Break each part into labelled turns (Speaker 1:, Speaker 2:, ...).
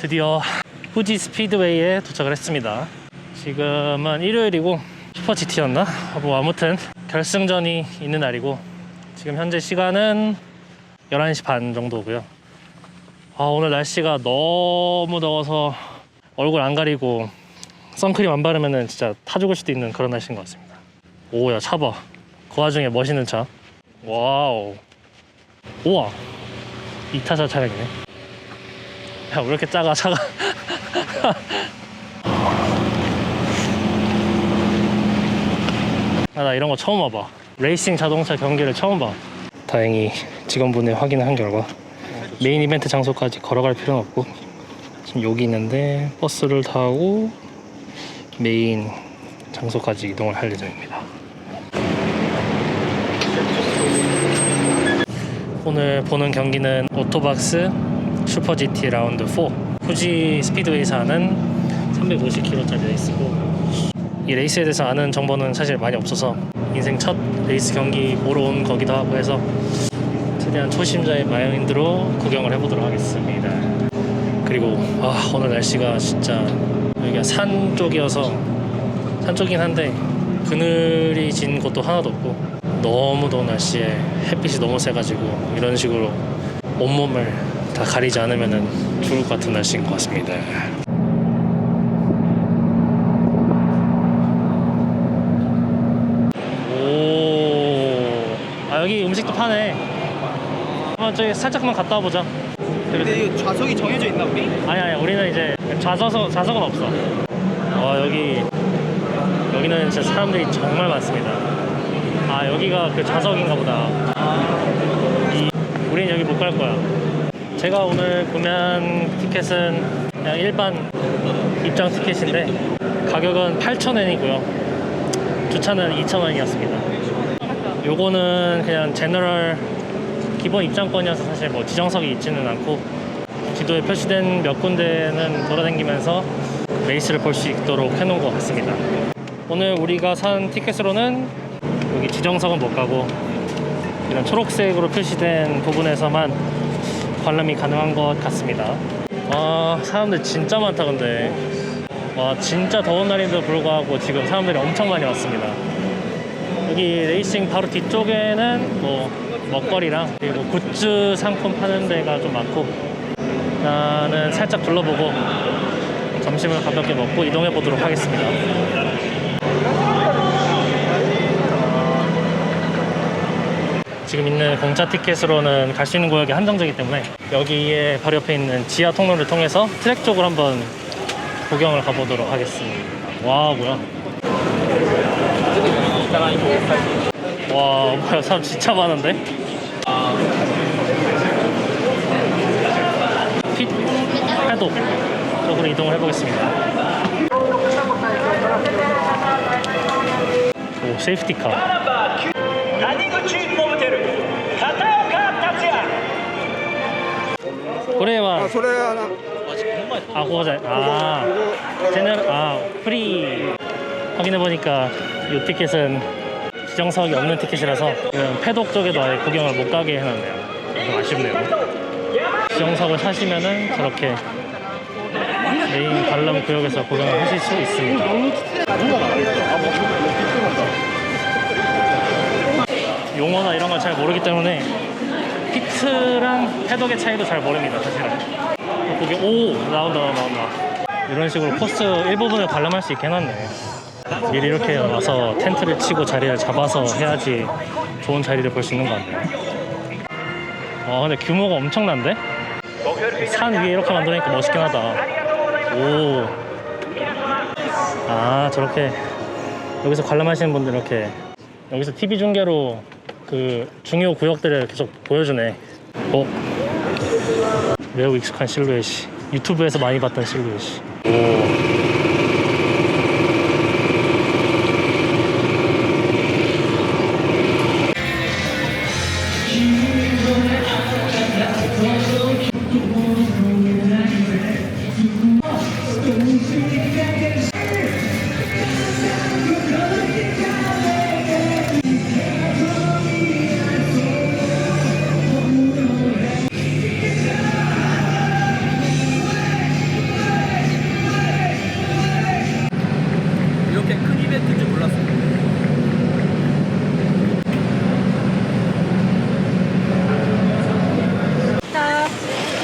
Speaker 1: 드디어 후지 스피드웨이에 도착을 했습니다. 지금은 일요일이고 슈퍼 GT였나? 뭐 아무튼 결승전이 있는 날이고 지금 현재 시간은 11시 반 정도고요. 오늘 날씨가 너무 더워서 얼굴 안 가리고 선크림 안 바르면 진짜 타 죽을 수도 있는 그런 날씨인 것 같습니다. 오야, 차 봐. 그 와중에 멋있는 차. 와우. 우와, 2타자 차량이네. 야, 왜 이렇게 작아 차가. 나 이런 거 처음 와봐. 레이싱 자동차 경기를 처음 봐. 다행히 직원분이 확인을 한 결과 메인 이벤트 장소까지 걸어갈 필요는 없고 지금 여기 있는데 버스를 타고 메인 장소까지 이동을 할 예정입니다. 오늘 보는 경기는 오토박스 슈퍼 GT 라운드 4 후지 스피드웨이에서 하는 350km짜리 레이스고, 이 레이스에 대해서 아는 정보는 사실 많이 없어서 인생 첫 레이스 경기 보러 온 거기도 하고 해서 최대한 초심자의 마인드로 구경을 해보도록 하겠습니다. 그리고 오늘 날씨가 진짜 여기가 산 쪽이어서 산 쪽이긴 한데 그늘이 진 곳도 하나도 없고 너무 더운 날씨에 햇빛이 너무 세가지고 이런 식으로 온몸을 다 가리지 않으면 죽을 것 같은 날씨인 것 같습니다. 여기 음식도 파네. 한번 저기 살짝만 갔다 와보자.
Speaker 2: 근데 이 좌석이 정해져 있나 우리?
Speaker 1: 아니 우리는 이제 좌석은 없어. 여기는 진짜 사람들이 정말 많습니다. 여기가 그 좌석인가 보다. 우린 여기 못 갈 거야. 제가 오늘 구매한 티켓은 그냥 일반 입장 티켓인데 가격은 8,000엔이고요 주차는 2,000원이었습니다 요거는 그냥 제너럴 기본 입장권이어서 사실 뭐 지정석이 있지는 않고 지도에 표시된 몇 군데는 돌아다니면서 레이스를 볼 수 있도록 해놓은 것 같습니다. 오늘 우리가 산 티켓으로는 여기 지정석은 못 가고 이런 초록색으로 표시된 부분에서만 관람이 가능한 것 같습니다. 사람들 진짜 많다. 근데 진짜 더운 날인데도 불구하고 지금 사람들이 엄청 많이 왔습니다. 여기 레이싱 바로 뒤쪽에는 뭐 먹거리랑 그리고 굿즈 상품 파는 데가 좀 많고, 나는 살짝 둘러보고 점심을 가볍게 먹고 이동해 보도록 하겠습니다. 지금 있는 공짜 티켓으로는 갈 수 있는 구역이 한정되기 때문에 여기에 바로 옆에 있는 지하 통로를 통해서 트랙 쪽으로 한번 구경을 가보도록 하겠습니다. 와, 뭐야. 와, 뭐야, 사람 진짜 많은데? 핏 패독 쪽으로 이동을 해보겠습니다. 오, 세이프티카. 고래와
Speaker 2: それは
Speaker 1: 프리. 확인해보니까 이 티켓은 지정석이 없는 티켓이라서 패독 쪽에도 아예 구경을 못 가게 해놨네요. 좀 아쉽네요. 지정석을 사시면은 저렇게 메인 관람 구역에서 구경을 하실 수 있습니다. 용어나 이런 걸 잘 모르기 때문에 피트랑 패독의 차이도 잘 모릅니다, 사실은. 나온다. 이런 식으로 코스 일부분을 관람할 수 있게 해놨네. 미리 이렇게 와서 텐트를 치고 자리를 잡아서 해야지 좋은 자리를 볼 수 있는 것 같네요. 근데 규모가 엄청난데? 산 위에 이렇게 만드니까 멋있긴 하다. 오. 저렇게 여기서 관람하시는 분들 이렇게 여기서 TV 중계로 그 중요 구역들을 계속 보여주네. 매우 익숙한 실루엣이, 유튜브에서 많이 봤던 실루엣이. 오.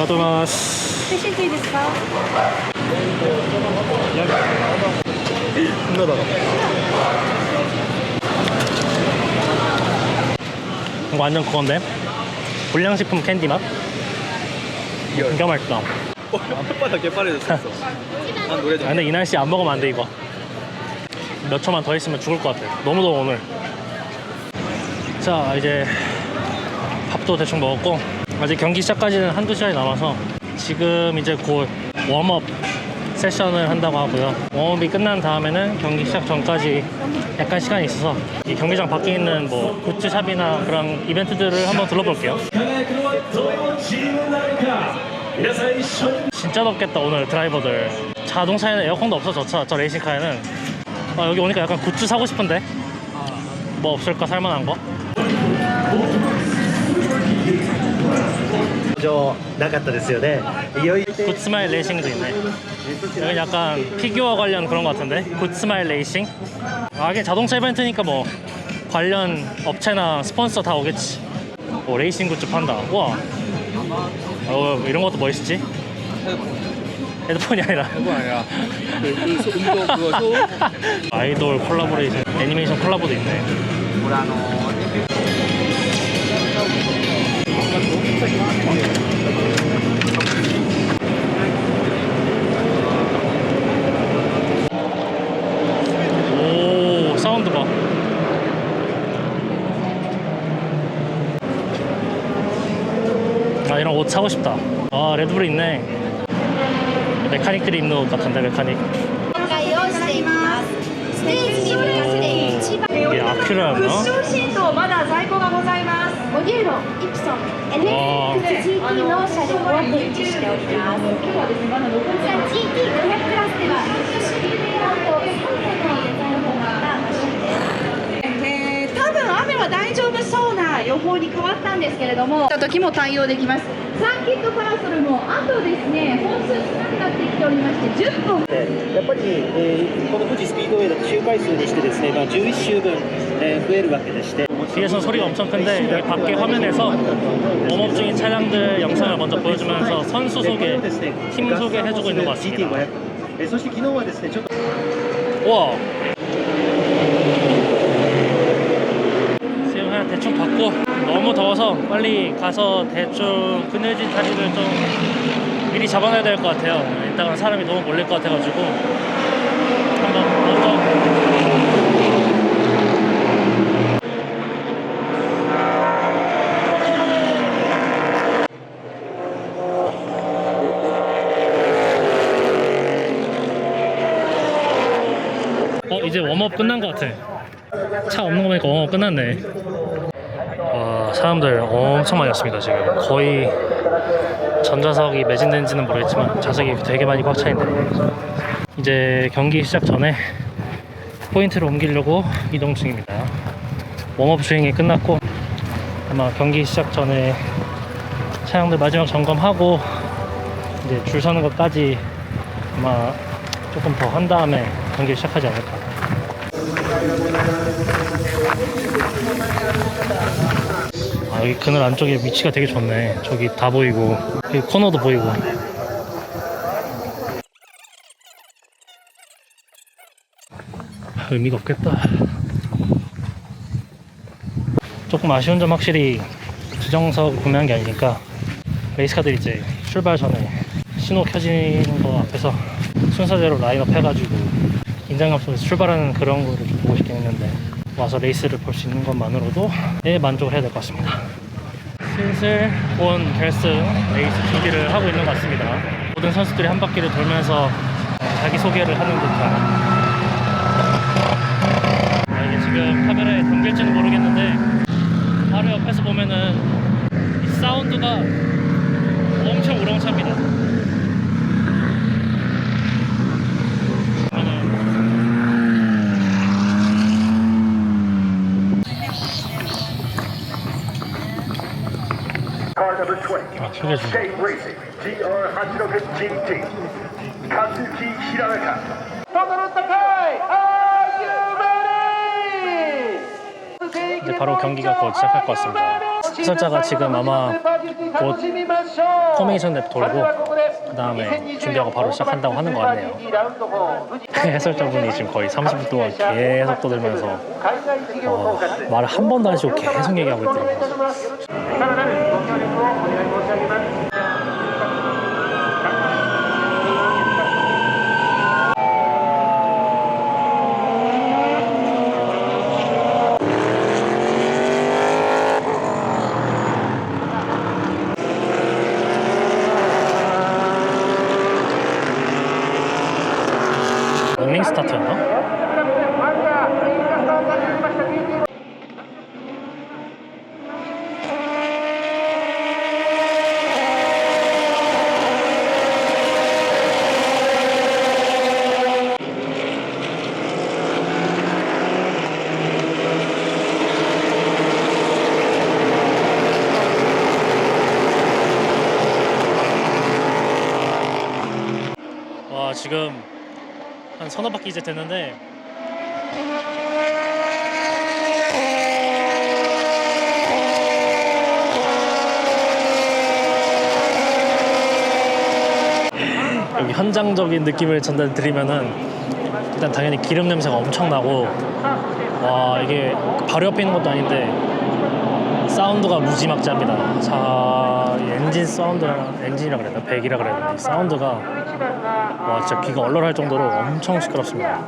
Speaker 1: 가도마스.
Speaker 3: 写真ついいですか？
Speaker 1: 이거 완전 그건데? 불량식품 캔디 맛? 진짜 맛있다.
Speaker 2: 혓바닥 개빠르졌어. 난 노래
Speaker 1: 아, 근데 이 날씨 안 먹으면 안 돼 이거. 몇 초만 더 있으면 죽을 것 같아. 너무 더워 오늘. 자 이제 밥도 대충 먹었고 아직 경기 시작까지는 한두 시간이 남아서 지금 이제 곧 웜업 세션을 한다고 하고요. 웜업이 끝난 다음에는 경기 시작 전까지 약간 시간이 있어서 이 경기장 밖에 있는 뭐 굿즈샵이나 그런 이벤트들을 한번 둘러볼게요. 진짜 덥겠다 오늘 드라이버들. 자동차에는 에어컨도 없어. 저 레이싱카에는. 여기 오니까 약간 굿즈 사고 싶은데 뭐 없을까 살만한 거?
Speaker 4: なかったですよね。いよいよ
Speaker 1: 굿스마일 레이싱도 있네. 여기 약간 피규어 관련 그런 거 같은데? 굿스마일 레이싱? 이게 자동차 이벤트니까 뭐 관련 업체나 스폰서 다 오겠지. 오, 레이싱 굿즈 판다. 우와. 이런 것도 멋있지? 헤드폰이 아니라
Speaker 2: 그거 아니야. 운동 그거 쇼.
Speaker 1: 아이돌 콜라보레이션 애니메이션 콜라보도 있네. 오 사운드 봐. 이런 옷 사고 싶다. 레드불 있네. 메카닉들이 입는 옷 같은데 메카닉.
Speaker 3: 紹介をしています。ステージに向かって一番
Speaker 1: 이게 아큐라였나?
Speaker 5: クッションシートまだ在庫がございます。
Speaker 3: モデューロ、イプソン、NX GT の車両を展示しております。
Speaker 5: 今日はですね、まだ残っています。
Speaker 3: GT500 クラスではシリーズレイアウト3点のデザインとなったマシンです。
Speaker 5: 多分雨は大丈夫そうな予報に変わったんですけれども、た時も対応できます。サーキットパラソルもあとですね、本数少なくなってきておりまして10分。
Speaker 4: やっぱり、この富士スピードウェイだと周回数にしてですね、11周分、増えるわけでして
Speaker 1: 뒤에서 소리가 엄청 큰데 여기 밖에 화면에서 웜업 중인 차량들 영상을 먼저 보여주면서 선수 소개, 팀 소개해주고 있는 것 같습니다.
Speaker 4: GT500 そして昨日はですねちょっと
Speaker 1: 우와. 지금 그냥 대충 받고 너무 더워서 빨리 가서 대충 그늘진 자리를 좀 미리 잡아놔야 될 것 같아요. 이따가 사람이 너무 몰릴 것 같아가지고 한번 먼저 이제 웜업 끝난 것 같아. 차 없는 거 보니까 웜업 끝났네. 와, 사람들 엄청 많이 왔습니다. 지금 거의 전좌석이 매진된지는 모르겠지만 좌석이 되게 많이 꽉 차 있네. 이제 경기 시작 전에 포인트를 옮기려고 이동 중입니다. 웜업 주행이 끝났고 아마 경기 시작 전에 차량들 마지막 점검하고 이제 줄 서는 것까지 아마 조금 더 한 다음에 경기를 시작하지 않을까. 여기 그늘 안쪽에 위치가 되게 좋네. 저기 다 보이고 여기 코너도 보이고. 의미가 없겠다. 조금 아쉬운 점 확실히 지정석 구매한 게 아니니까 레이스카들이 이제 출발 전에 신호 켜지는 거 앞에서 순서대로 라인업 해가지고 긴장감 속에서 출발하는 그런 거를 좀 보고 싶긴 했는데 와서 레이스를 볼 수 있는 것만으로도 만족을 해야 될 것 같습니다. 슬슬 본 결승 레이스 준비를 하고 있는 것 같습니다. 모든 선수들이 한 바퀴를 돌면서 자기소개를 하는 듯한. 이게 지금 카메라에 담길지는 모르겠는데 바로 옆에서 보면은 이 사운드가 엄청 우렁찹니다. 소개 좀. 이제 바로 경기가 곧 시작할 것 같습니다. 해설자가 지금 아마 곧 포메이션 랩 돌고 그 다음에 준비하고 바로 시작한다고 하는 것 같네요. 그 해설자분이 지금 거의 30분 동안 계속 떠들면서 말을 한 번도 안 하시고 계속 얘기하고 있더라고요. 런닝 스타트였나? 와, 지금 한 서너 바퀴 이제 됐는데 여기 현장적인 느낌을 전달드리면은 일단 당연히 기름 냄새가 엄청 나고, 와, 이게 바로 옆에 있는 것도 아닌데 사운드가 무지막지합니다. 자, 이 엔진 사운드랑, 엔진이라 그래야 되나? 배기라 그래야 되나? 이 사운드가 와, 진짜 귀가 얼얼할 정도로 엄청 시끄럽습니다.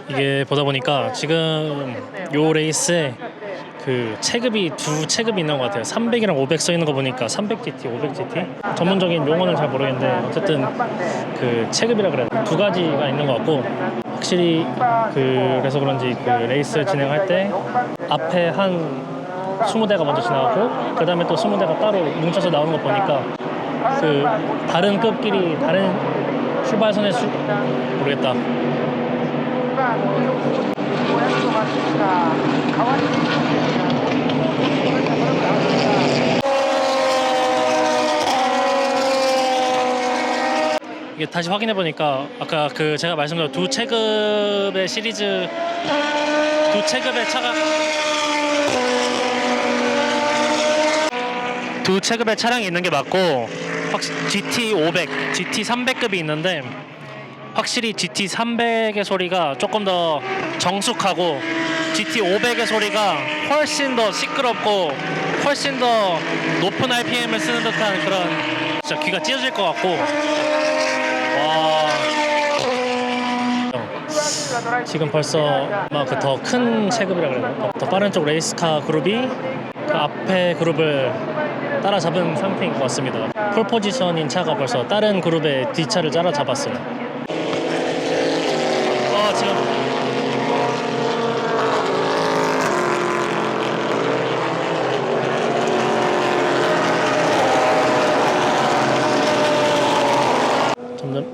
Speaker 1: 이게 보다 보니까 지금 요 레이스에 그 체급이 두 체급이 있는 것 같아요. 300이랑 500 써 있는 거 보니까 300GT, 500GT? 전문적인 용어는 잘 모르겠는데 어쨌든 그 체급이라 그래야 되나? 두 가지가 있는 것 같고, 확실히 그래서 그런지 그 레이스 진행할 때 앞에 한 20대가 먼저 지나가고 그 다음에 또 20대가 따로 뭉쳐서 나오는 거 보니까 그 다른 급끼리 다른 출발선의 모르겠다. 이게 다시 확인해 보니까 아까 그 제가 말씀드린 두 체급의 시리즈, 두 체급의 차가, 두 체급의 차량이 있는 게 맞고, GT 500, GT 300급이 있는데 확실히 GT 300의 소리가 조금 더 정숙하고 GT 500의 소리가 훨씬 더 시끄럽고 훨씬 더 높은 RPM을 쓰는 듯한 그런, 진짜 귀가 찢어질 것 같고, 와, 지금 벌써 막 그 더 큰 체급이라 그래야 되나? 더 빠른 쪽 레이스카 그룹이 그 앞에 그룹을 따라잡은 상태인 것 같습니다. 폴 포지션인 차가 벌써 다른 그룹의 뒷차를 따라잡았어요. 지금 점점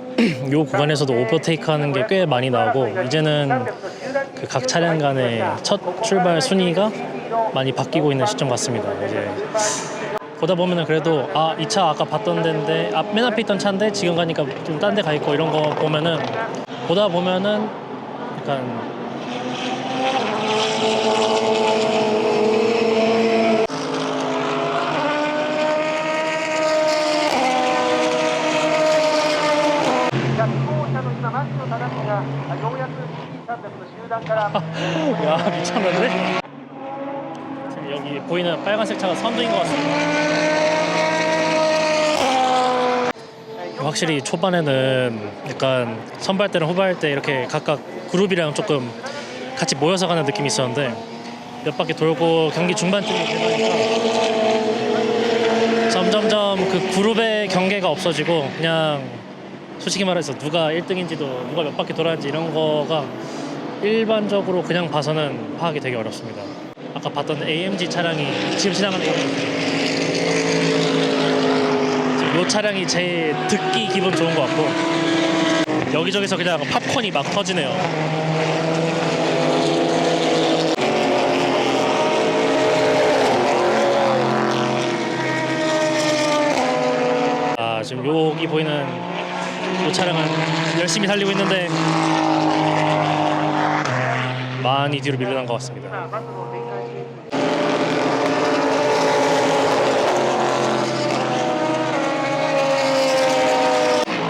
Speaker 1: 요 구간에서도 오버테이크 하는 게 꽤 많이 나오고, 이제는 그 각 차량 간의 첫 출발 순위가 많이 바뀌고 있는 시점 같습니다. 이제 보다 보면은 그래도 이 차 아까 봤던 데인데 맨 앞에 있던 차인데 지금 가니까 좀 딴 데 가 있고, 이런 거 보면은 보다 보면은 약간 야, 미쳤는데? 지금 여기 보이는 빨간색 차가 선두인 것 같습니다. 확실히 초반에는 약간 선발 때랑 후발 때 이렇게 각각 그룹이랑 조금 같이 모여서 가는 느낌이 있었는데, 몇 바퀴 돌고 경기 중반쯤이 되니까 점점점 그 그룹의 경계가 없어지고, 그냥 솔직히 말해서 누가 1등인지도 누가 몇 바퀴 돌았는지 이런 거가 일반적으로 그냥 봐서는 파악이 되게 어렵습니다. 아까 봤던 AMG 차량이 지금 지나가는 거, 이 차량이 제일 듣기 기분 좋은 것 같고, 여기저기서 그냥 팝콘이 막 터지네요. 지금 여기 보이는 이 차량은 열심히 달리고 있는데 많이 뒤로 밀려난 것 같습니다.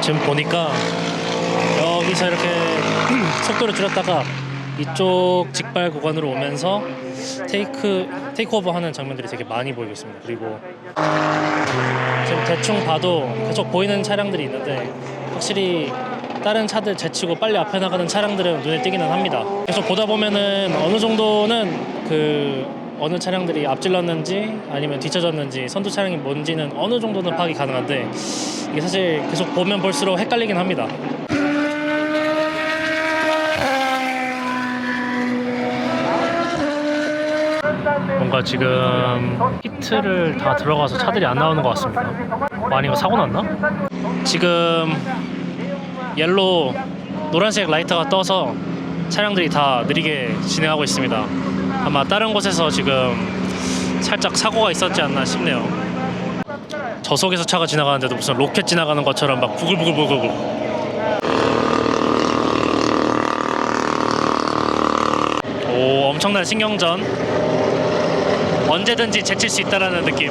Speaker 1: 지금 보니까 여기서 이렇게 속도를 줄였다가 이쪽 직발 구간으로 오면서 테이크오버 하는 장면들이 되게 많이 보이고 있습니다. 그리고 지금 대충 봐도 계속 보이는 차량들이 있는데 확실히 다른 차들 제치고 빨리 앞에 나가는 차량들은 눈에 띄기는 합니다. 계속 보다 보면은 어느 정도는 어느 차량들이 앞질렀는지 아니면 뒤쳐졌는지 선두 차량이 뭔지는 어느 정도는 파악이 가능한데 이게 사실 계속 보면 볼수록 헷갈리긴 합니다. 뭔가 지금 히트를 다 들어가서 차들이 안 나오는 것 같습니다. 아니 이거 사고 났나? 지금 옐로우 노란색 라이트가 떠서 차량들이 다 느리게 진행하고 있습니다. 아마 다른 곳에서 지금 살짝 사고가 있었지 않나 싶네요. 저속에서 차가 지나가는데도 무슨 로켓 지나가는 것처럼 막 부글부글부글. 오, 엄청난 신경전. 언제든지 제칠 수 있다라는 느낌.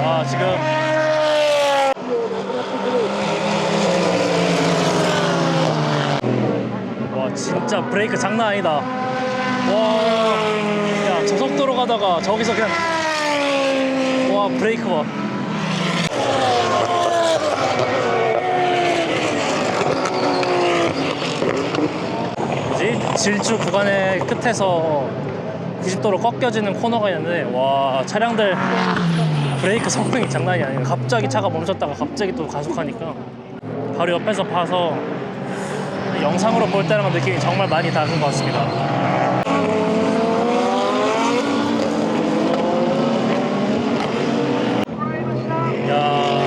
Speaker 1: 와, 지금 와 진짜 브레이크 장난 아니다. 와, 야 저속도로 가다가 저기서 그냥 와 브레이크 봐. 뭐지? 질주 구간의 끝에서 90도로 꺾여지는 코너가 있는데 와 차량들 브레이크 성능이 장난이 아니에요. 갑자기 차가 멈췄다가 갑자기 또 가속하니까 바로 옆에서 봐서 영상으로 볼 때랑은 느낌이 정말 많이 다른 것 같습니다. 야,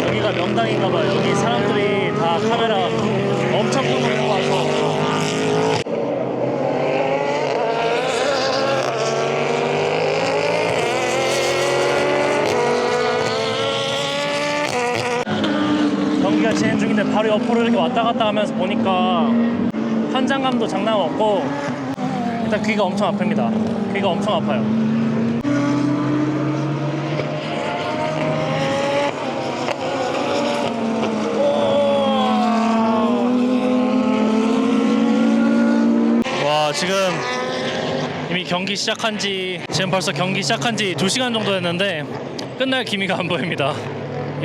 Speaker 1: 여기가 명당인가봐요. 여기 사람들이 다 카메라 엄청 끄고 와서 경기가 진행 중인데 바로 옆으로 이렇게 왔다 갔다 하면서 보니까 현장감도 장난 없고 일단 귀가 엄청 아픕니다. 귀가 엄청 아파요. 와 지금 이미 경기 시작한 지 지금 벌써 경기 시작한 지 2시간 정도 됐는데 끝날 기미가 안 보입니다.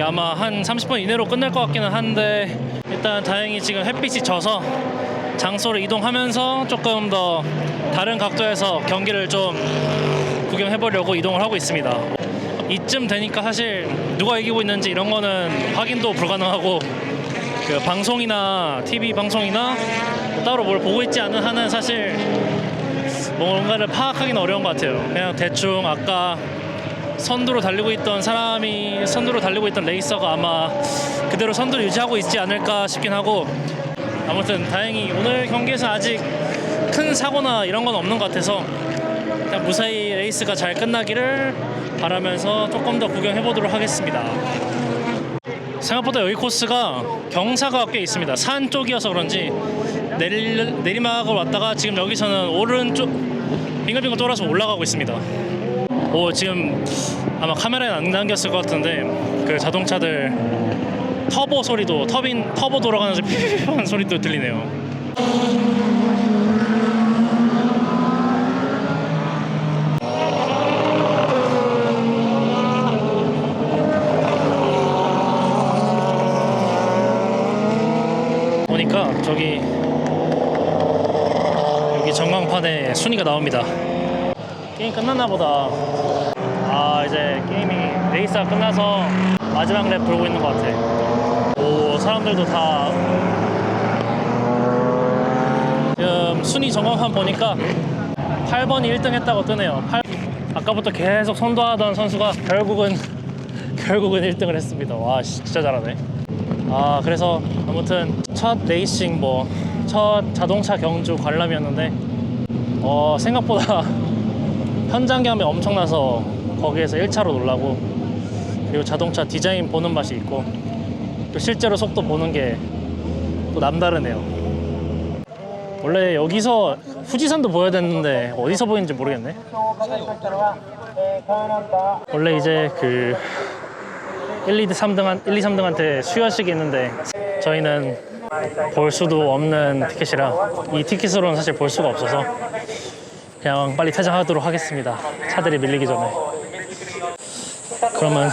Speaker 1: 아마 한 30분 이내로 끝날 것 같기는 한데 일단 다행히 지금 햇빛이 져서 장소를 이동하면서 조금 더 다른 각도에서 경기를 좀 구경해보려고 이동을 하고 있습니다. 이쯤 되니까 사실 누가 이기고 있는지 이런 거는 확인도 불가능하고 그 방송이나 TV 방송이나 따로 뭘 보고 있지 않은 한은 사실 뭔가를 파악하기는 어려운 것 같아요. 그냥 대충 아까 선두로 달리고 있던 사람이 선두로 달리고 있던 레이서가 아마 그대로 선두를 유지하고 있지 않을까 싶긴 하고 아무튼 다행히 오늘 경기에서 아직 큰 사고나 이런 건 없는 것 같아서 그냥 무사히 레이스가 잘 끝나기를 바라면서 조금 더 구경해 보도록 하겠습니다. 생각보다 여기 코스가 경사가 꽤 있습니다. 산 쪽이어서 그런지 내리막을 왔다가 지금 여기서는 오른쪽 빙글빙글 돌아서 올라가고 있습니다. 오 지금 아마 카메라에 안 담겼을 것 같은데 그 자동차들 터보 소리도 터보 돌아가면서 피피피한 소리도 들리네요. 보니까 여기 전광판에 순위가 나옵니다. 게임 끝났나 보다. 아 이제 게임이 레이스가 끝나서 마지막 랩 돌고 있는 것 같아. 오 사람들도 다 지금 순위 전광판 보니까 8번이 1등 했다고 뜨네요. 아까부터 계속 선두하던 선수가 결국은 1등을 했습니다. 와 진짜 잘하네. 그래서 아무튼 첫 레이싱 첫 자동차 경주 관람이었는데 생각보다 현장감이 엄청나서 거기에서 1차로 놀라고, 그리고 자동차 디자인 보는 맛이 있고 또 실제로 속도 보는 게 또 남다르네요. 원래 여기서 후지산도 보여야 됐는데 어디서 보이는지 모르겠네. 원래 이제 그 1, 2, 3등한테 수여식이 있는데 저희는 볼 수도 없는 티켓이라 이 티켓으로는 사실 볼 수가 없어서 그냥 빨리 퇴장하도록 하겠습니다. 차들이 밀리기 전에. 그러면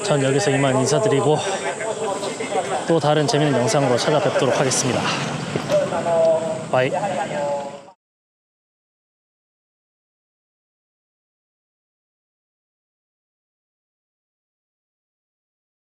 Speaker 1: 전 여기서 이만 인사드리고 또 다른 재밌는 영상으로 찾아뵙도록 하겠습니다. 바이.